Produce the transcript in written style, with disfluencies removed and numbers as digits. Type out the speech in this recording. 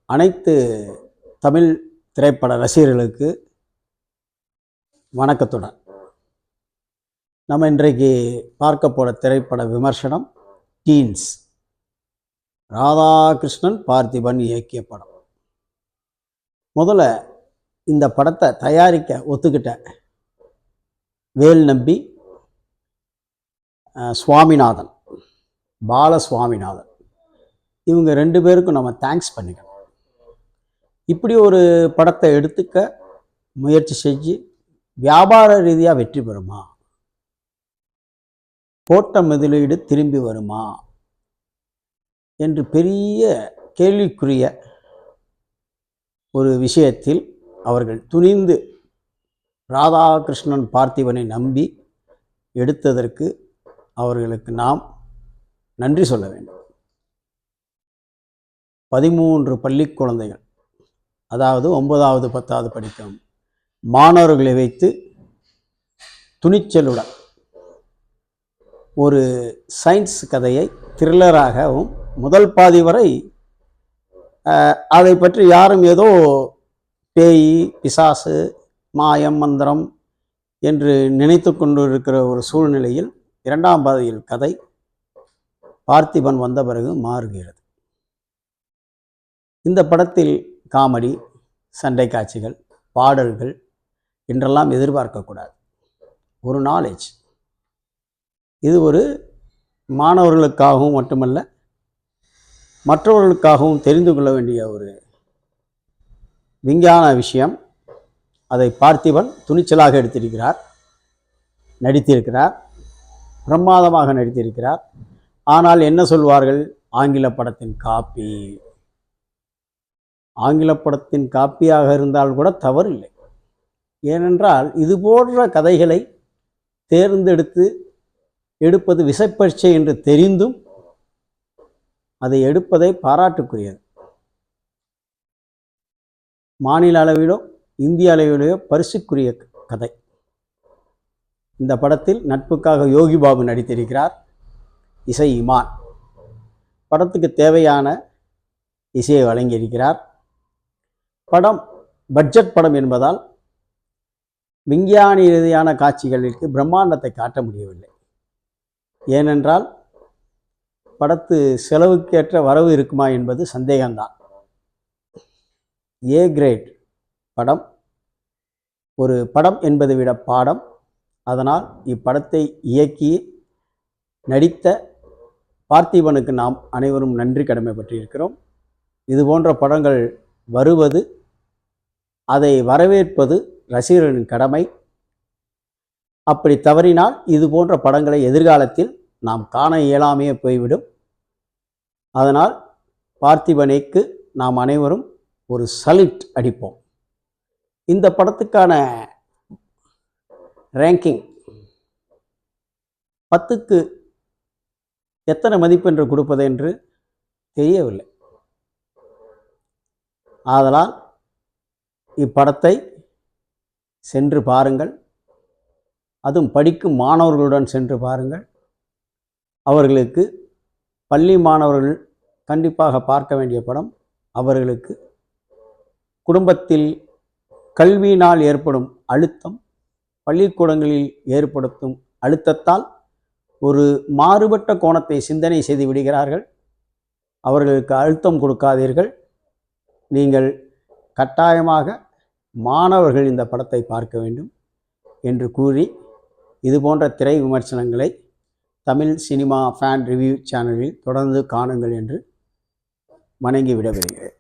அனைத்து தமிழ் திரைப்பட ரசிகர்களுக்கு வணக்கத்துடன் நம்ம இன்றைக்கு பார்க்க போகிற திரைப்பட விமர்சனம் டீன்ஸ். ராதாகிருஷ்ணன் பார்த்திபன் இயக்கிய படம். முதல்ல இந்த படத்தை தயாரிக்க ஒத்துக்கிட்ட வேல் நம்பி, சுவாமிநாதன், பாலசுவாமிநாதன், இவங்க 2 பேருக்கும் நம்ம தேங்க்ஸ் பண்ணிக்கணும். இப்படி ஒரு படத்தை எடுத்துக்க முயற்சி செஞ்சு வியாபார ரீதியாக வெற்றி பெறுமா, போட்ட முதலீடு திரும்பி வருமா என்று பெரிய கேள்விக்குரிய ஒரு விஷயத்தில் அவர்கள் துணிந்து ராதாகிருஷ்ணன் பார்த்திபனை நம்பி எடுத்ததற்கு அவர்களுக்கு நாம் நன்றி சொல்ல வேண்டும். 13 பள்ளி குழந்தைகள், அதாவது 9வது 10வது படிக்கும் மாணவர்களை வைத்து துணிச்சலுடன் ஒரு சயின்ஸ் கதையை த்ரில்லராகவும், முதல் பாதி வரை அதை பற்றி யாரும் ஏதோ பேய், பிசாசு, மாயம், மந்திரம் என்று நினைத்து கொண்டு இருக்கிற ஒரு சூழ்நிலையில் 2ஆம் பாதியில் கதை பார்த்திபன் வந்த பிறகு மாறுகிறது. இந்த படத்தில் காமெடி, சண்டை காட்சிகள், பாடல்கள் என்றெல்லாம் எதிர்பார்க்கக்கூடாது. ஒரு நாலேஜ். இது ஒரு மாணவர்களுக்காகவும் மட்டுமல்ல, மற்றவர்களுக்காகவும் தெரிந்து கொள்ள வேண்டிய ஒரு விஞ்ஞான விஷயம். அதை பார்த்திபன் துணிச்சலாக எடுத்திருக்கிறார், நடித்திருக்கிறார், பிரமாதமாக நடித்திருக்கிறார். ஆனால் என்ன சொல்வார்கள், ஆங்கில படத்தின் காப்பி. ஆங்கில படத்தின் காப்பியாக இருந்தால் கூட தவறில்லை. ஏனென்றால் இது போன்ற கதைகளை தேர்ந்தெடுத்து எடுப்பது விசைப்பரீட்சை என்று தெரிந்தும் அதை எடுப்பதை பாராட்டுக்குரியது. மாநில அளவிலோ இந்திய அளவிலோ பரிசுக்குரிய கதை. இந்த படத்தில் நட்புக்காக யோகி பாபு நடித்திருக்கிறார், இசை இமான். படத்துக்கு தேவையான இசையை வழங்கியிருக்கிறார். படம் பட்ஜெட் படம் என்பதால் விஞ்ஞானி ரீதியான காட்சிகளுக்கு பிரம்மாண்டத்தை காட்ட முடியவில்லை. ஏனென்றால் படத்து செலவுக்கேற்ற வரவு இருக்குமா என்பது சந்தேகம்தான். ஏ கிரேட் படம், ஒரு படம் என்பதை விட பாடம். அதனால் இப்படத்தை இயக்கி நடித்த பார்த்திபனுக்கு நாம் அனைவரும் நன்றி கடமைப்பட்டிருக்கிறோம். இது போன்ற படங்கள் வருவது, அதை வரவேற்பது ரசிகர்களின் கடமை. அப்படி தவறினால் இது போன்ற படங்களை எதிர்காலத்தில் நாம் காண இயலாமையே போய்விடும். அதனால் பார்த்திபனுக்கு நாம் அனைவரும் ஒரு சல்யூட் அடிப்போம். இந்த படத்துக்கான ரேங்கிங் 10க்கு எத்தனை மதிப்பென்று கொடுப்பது என்று தெரியவில்லை. ஆதலால் இப்படத்தை சென்று பாருங்கள். அதுவும் படிக்கும் மாணவர்களுடன் சென்று பாருங்கள். அவர்களுக்கு, பள்ளி மாணவர்கள் கண்டிப்பாக பார்க்க வேண்டிய படம். அவர்களுக்கு குடும்பத்தில் கல்வியினால் ஏற்படும் அழுத்தம், பள்ளிக்கூடங்களில் ஏற்படுத்தும் அழுத்தத்தால் ஒரு மாறுபட்ட கோணத்தை சிந்தனை செய்து விடுகிறார்கள். அவர்களுக்கு அழுத்தம் கொடுக்காதீர்கள். நீங்கள் கட்டாயமாக மாணவர்கள் இந்த படத்தை பார்க்க வேண்டும் என்று கூறி, இது போன்ற திரை விமர்சனங்களை தமிழ் சினிமா ஃபேன் ரிவ்யூ சேனலில் தொடர்ந்து காணுங்கள் என்று வணங்கி விடைபெறுகிறேன்.